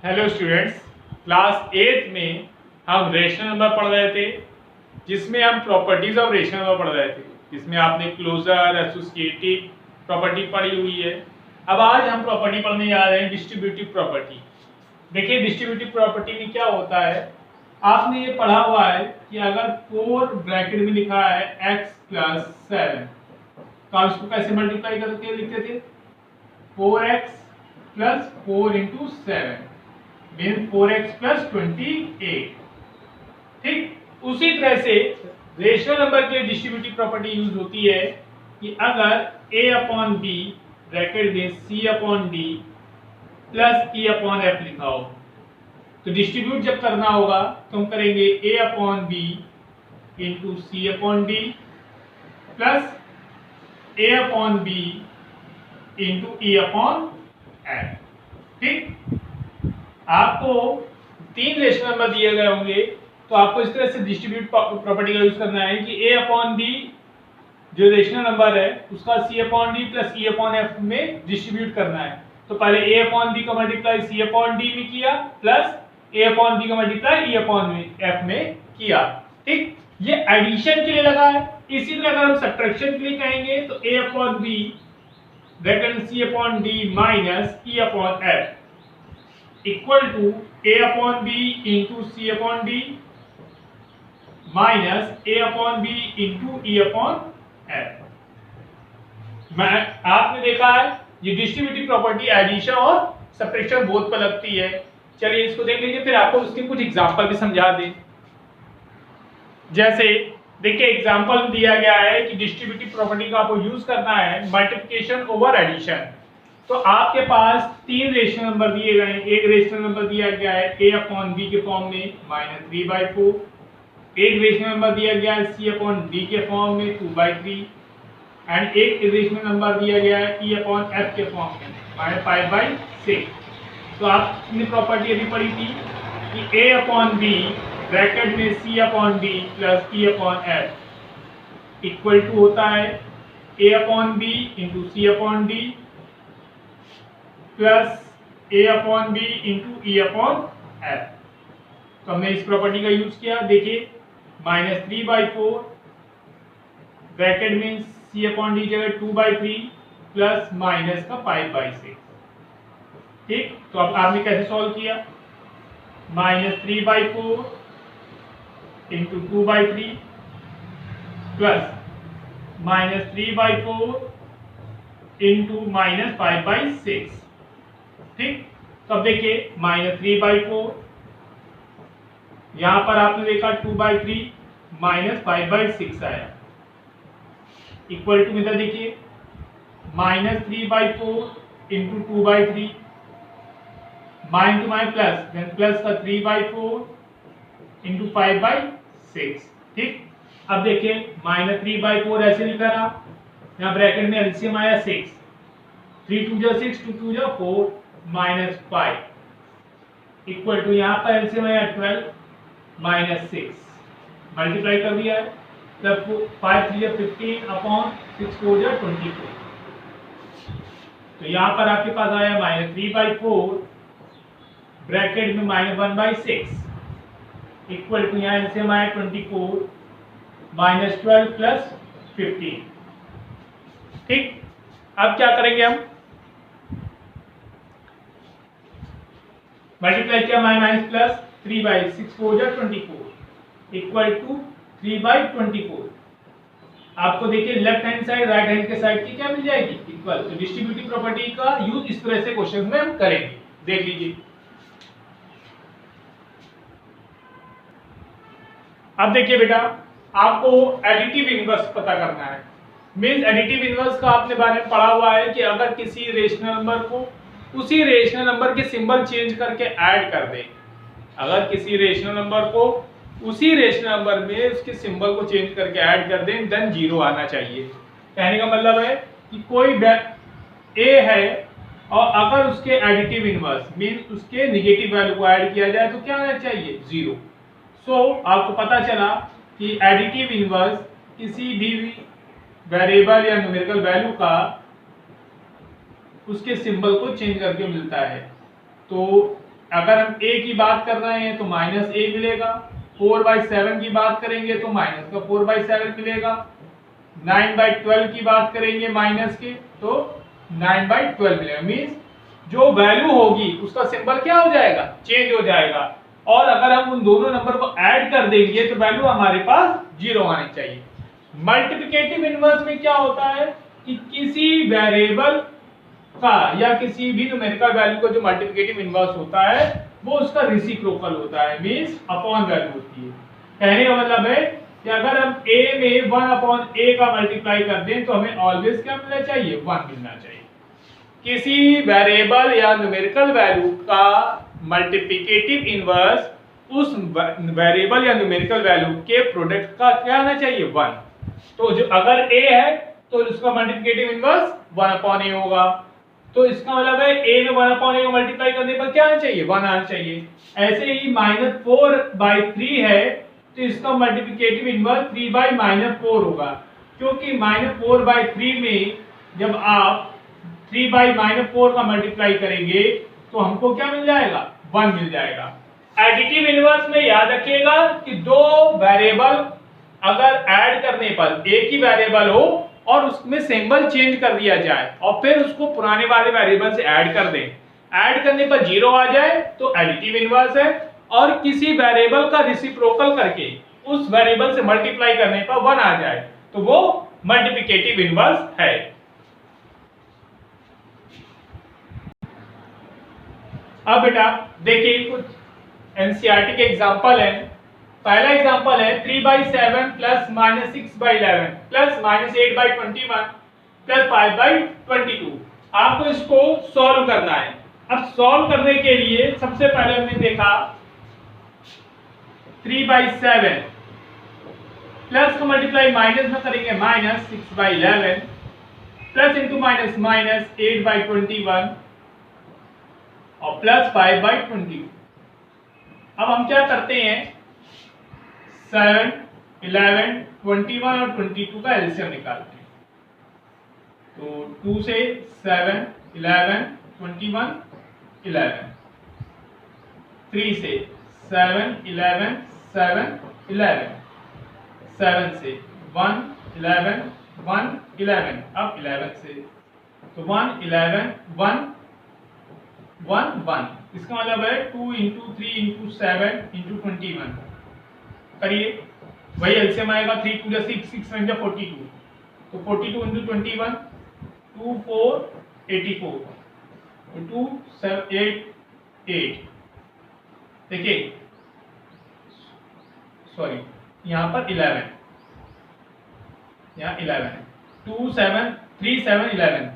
Hello students, class 8 में हम rational number पढ़ रहे थे, जिसमें हम प्रॉपर्टीज ऑफ रेशनल नंबर पढ़ रहे थे, जिसमें आपने क्लोजर एसोसिएटिव प्रॉपर्टी पढ़ी हुई है। अब आज हम प्रॉपर्टी पढ़ने जा रहे हैं डिस्ट्रीब्यूटिव प्रॉपर्टी। देखिए डिस्ट्रीब्यूटिव प्रॉपर्टी में क्या होता है, आपने ये पढ़ा हुआ है कि अगर 4 ब्रैकेट में लिखा है x + 7, तो आप इसको कैसे मल्टीप्लाई करके लिखते थे? 4x + 4 × 7 mean 4x + 28। ठीक उसी तरह से रेशनल नंबर के लिए डिस्ट्रीब्यूटिव प्रॉपर्टी यूज होती है कि अगर a/b ब्रैकेट में c/d + e/f लिखा हो, तो डिस्ट्रीब्यूट जब करना होगा तो हम करेंगे a/b × c/d + a/b × e/f। ठीक, आपको 3 रेशनल नंबर दिए गए होंगे, तो आपको इस तरह से डिस्ट्रीब्यूट प्रॉपर्टी का यूज करना है कि a/b जो रेशनल नंबर है उसका c/d + e/f में डिस्ट्रीब्यूट करना है। तो पहले a/b का मल्टीप्लाई c/d में किया प्लस a/b का मल्टीप्लाई e/f में किया। ठीक, ये एडिशन के लिए लगा है। इसी तरह अगर हम सब्ट्रैक्शन के लिए कहेंगे तो a/b bracket c/d - e/f equal to a/b × c/d minus a/b × e/f। आपने देखा है ये डिस्ट्रीब्यूटिव प्रॉपर्टी एडिशन और सब्ट्रैक्शन बोथ पर लगती है। चलिए इसको देख लीजिए, फिर आपको उसके कुछ एग्जांपल भी समझा दें। जैसे देखिए एग्जांपल दिया गया है कि डिस्ट्रीब्यूटिव प्रॉपर्टी का आपको यूज करना है मल्टीप्लिकेशन ओवर एडिशन। तो आपके पास 3 रेशनल नंबर दिए गए हैं। एक रेशनल नंबर दिया गया है a/b के फॉर्म में -3/4, एक रेशनल नंबर दिया गया है c/d के फॉर्म में 2/3 एंड एक रेशनल नंबर दिया गया है e/f के फॉर्म में -5/6। तो आपने प्रॉपर्टी अभी पढ़ी थी कि a/b ब्रैकेट में c/d + e/f इक्वल टू होता है a/b × c/d plus a/b × e/f। तो हमने इस प्रॉपर्टी का यूज किया। देखिए -3/4 ब्रैकेट में c/d जगह 2/3 प्लस माइनस का 5/6। ठीक, तो अब आपने कैसे सॉल्व किया? -3/4 × 2/3 प्लस -3/4 × -5/6। ठीक, तो अब देखिए -3/4 यहां पर आपने देखा 2/3 -5/6 आया इक्वल टू इधर देखिए -3/4 × 2/3 minus two minus plus then plus का 3/4 × 5/6। ठीक, अब देखिए -3/4 ऐसे लिखा रहा, यहाँ ब्रैकेट में एलसीएम आया 6, 3 2 6, 2 2 4 -5 इक्वल टू यहाँ पर एलसीएम आया 12 -6 मल्टीप्लाई कर दिया है, तब 5 3 15 अपॉन 6 4 24। तो यहाँ पर आपके पास आया -3/4 ब्रैकेट में -1/6 इक्वल टू यहाँ एलसीएम आया 24 -12 प्लस 15। ठीक, अब क्या करेंगे हम? मल्टीप्लाई किया माइनस प्लस 3/6 4 24 इक्वल टू 3/24। आपको देखिए left hand side right hand के साइड की क्या मिल जाएगी? इक्वल। तो डिस्ट्रीब्यूटिव प्रॉपर्टी का यूज इस तरह से क्वेश्चन में हम करेंगे। देख लीजिए, अब देखिए बेटा, आपको एडिटिव इनवर्स पता करना है। मींस एडिटिव इनवर्स का आपने बारे में पढ़ा हुआ है कि अगर किसी रेशनल नंबर को उसी रेशनल नंबर के सिंबल चेंज करके ऐड कर दें, अगर किसी रेशनल नंबर को उसी रेशनल नंबर में उसके सिंबल को चेंज करके ऐड कर दें, देन 0 आना चाहिए। कहने का मतलब है कि कोई ए है और अगर उसके एडिटिव इनवर्स मींस उसके नेगेटिव वैल्यू को ऐड किया जाए तो क्या आना चाहिए? 0। सो आपको पता चला कि एडिटिव इनवर्स किसी भी वेरिएबल या न्यूमेरिकल वैल्यू का उसके सिंबल को चेंज करके मिलता है। तो अगर हम a की बात कर रहे हैं तो -a मिलेगा, 4/7 की बात करेंगे तो माइनस का 4/7 मिलेगा, 9/12 की बात करेंगे माइनस के तो 9/12 मिलेगा। मींस जो वैल्यू होगी उसका सिंबल क्या हो जाएगा, चेंज हो जाएगा। और अगर हम उन दोनों नंबर को ऐड कर देंगे तो वैल्यू हमारे पास 0 आनी चाहिए। मल्टीप्लिकेटिव इनवर्स में क्या होता है कि किसी वेरिएबल का या किसी भी न्यूमेरिकल वैल्यू का जो मल्टीप्लिकेटिव इनवर्स होता है वो उसका रेसिप्रोकल होता है, मींस अपॉन वैल्यू होती है। कहने का मतलब है कि अगर हम a में 1/a का मल्टीप्लाई कर दें तो हमें ऑलवेज क्या मिलना चाहिए, 1 मिलना चाहिए। किसी वेरिएबल या न्यूमेरिकल वैल्यू का मल्टीप्लिकेटिव इनवर्स उस वेरिएबल या न्यूमेरिकल वैल्यू के प्रोडक्ट का क्या आना चाहिए, 1। तो जो अगर a है तो उसका मल्टीप्लिकेटिव इनवर्स 1/a होगा। तो इसका मतलब है a में 1/a को मल्टीप्लाई करने पर क्या आना चाहिए, 1 आना चाहिए। ऐसे ही -4/3 है तो इसका मल्टीप्लिकेटिव इनवर्स 3/-4 होगा, क्योंकि -4/3 में जब आप 3/-4 का मल्टीप्लाई करेंगे तो हमको क्या मिल जाएगा, 1 मिल जाएगा। एडिटिव इनवर्स में याद रखिएगा कि दो वेरिएबल अगर ऐड करने पर एक ही वेरिएबल हो और उसमें सिंबल चेंज कर दिया जाए और फिर उसको पुराने वाले वेरिएबल से ऐड कर दें, ऐड करने पर 0 आ जाए तो एडिटिव इनवर्स है, और किसी वेरिएबल का रेसिप्रोकल करके उस वेरिएबल से मल्टीप्लाई करने पर 1 आ जाए तो वो मल्टीप्लिकेटिव इनवर्स है। अब बेटा देखिए कुछ एनसीईआरटी के एग्जांपल है। पहला एग्जांपल है 3/7 प्लस -6/11 प्लस -8/21 प्लस 5/22। आपको इसको सॉल्व करना है। अब सॉल्व करने के लिए सबसे पहले हमने देखा 3/7 प्लस को मल्टीप्लाई माइनस में करेंगे -6/11 प्लस इंटू माइनस -8/21 और प्लस 5/22। अब हम क्या करते हैं, 7, 11, 21 और 22 का एलसीएम निकालते हैं। तो 2 से 7, 11, 21, 11, 3 से 7, 11, 7, 11, 7 से 1, 11, 1, 11, अब 11 से तो 1, 11, 1, 1, 1। इसका मतलब है 2 × 3 × 7 × 21। करिए वही एलसीएम आएगा, 3 × 6, 6 × 42, तो 42 × 21 2 4 84 तो 2 7 8 8। देखिए सॉरी यहाँ पर 11, यहाँ 11 है, 2 7 3 7 11,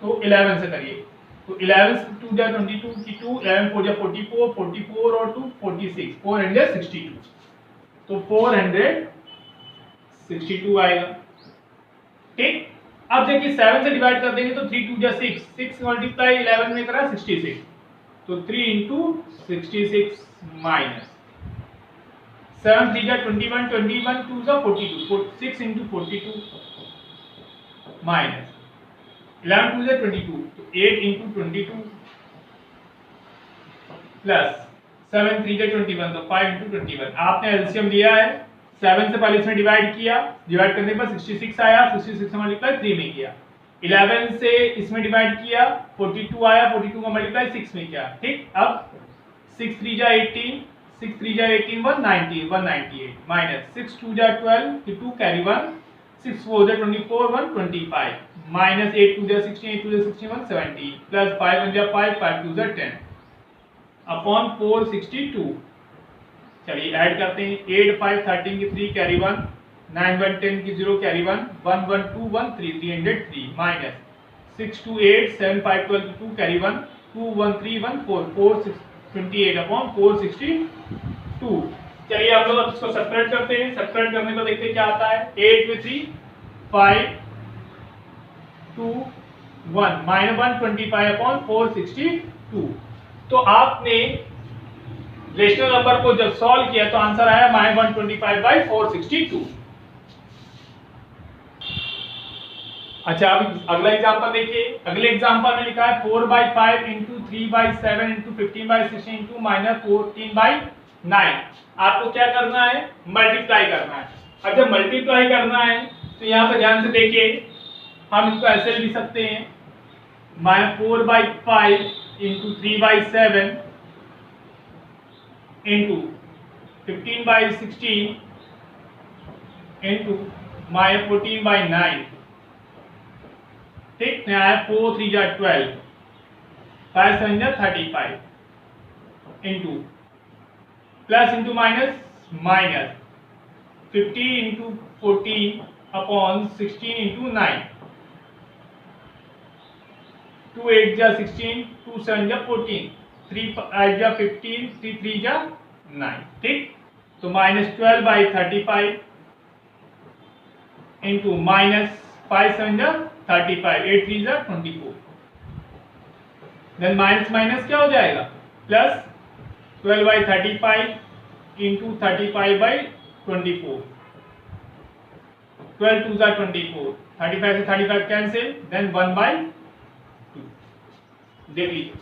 तो 11 से करिए तो 11 से 2 जा 22 की 2, 11 4 जा 44, 44 और 2 46, 462, तो 462 आएगा। ठीक, अब देखिए 7 से डिवाइड कर देंगे तो 3 2 जा 6, 6 मल्टीप्लाई 11 में करा 66, तो 3 × 66 माइनस 7 3 जा 21, 21 2 जा 42, 6 × 42 माइनस 11 2 जा 22, तो 8 × 22 प्लस 7 3 जा 21, तो 5 × 21। आपने एलसीएम लिया है, 7 से पहले इसमें डिवाइड किया, डिवाइड करने पर 66 आया, 66 से मल्टीप्लाई 3 में किया, 11 से इसमें डिवाइड किया 42 आया, 42 का मल्टीप्लाई 6 में किया। ठीक, अब 6 3 जा 18, 6 3 जा 18 190 198 माइनस 6 2 जा 12 2 कैरी 1, 6 4 जा 24 125 माइनस 8 2 जा 16, 8 2 जा 61 70 प्लस 5 1 जा 5 5 2 जा 10 अपॉन 462। चलिए ऐड करते हैं, 8 5 13 की 3 कैरी 1, 9 1 10 की 0 कैरी 1, 1 1 2 1 3 303 माइनस 6 2 8 7 5 12 की 2 कैरी 1, 2 1 3 1 4 4 6 28 अपॉन 462। चलिए हम लोग अब इसको सब्ट्रैक्ट करते हैं। सब्ट्रैक्ट करने पर देखते हैं क्या आता है, 8 में 3 5 2 1 -125 अपॉन 462। तो आपने रेशनल नंबर को जब सॉल्व किया तो आंसर आया -125/462। अच्छा अब अगला एग्जांपल देखिए। अगले एग्जांपल में लिखा है 4/5 × 3/7 इंटू 15/16 इंटू -14/9। आपको क्या करना है, मल्टीप्लाई करना है। अब जब मल्टीप्लाई करना है तो यहाँ पे ध्यान से देखिए, हम इसको ऐसे लिख सकते हैं -4/5 इंटू 3/7 इंटू 15/16 इंटू -14/9। ठीक, यहाँ है 4 3 जा 12, 5 7 जा 35 into plus into minus minus 50 into 14 upon 16 into 9, 2 8 जा 16, 2 7 जा 14, 3 8 जा 15, 3 3 जा 9। ठीक, तो -12/35 इंटू -5 7 जा 35, 8 3 जा 24। देन माइनस माइनस क्या हो जाएगा, प्लस 12/35 इंटू 35/24, 12 2 जा 24, 35 से 35 कैंसिल, देन 1/2। देख लीजिए।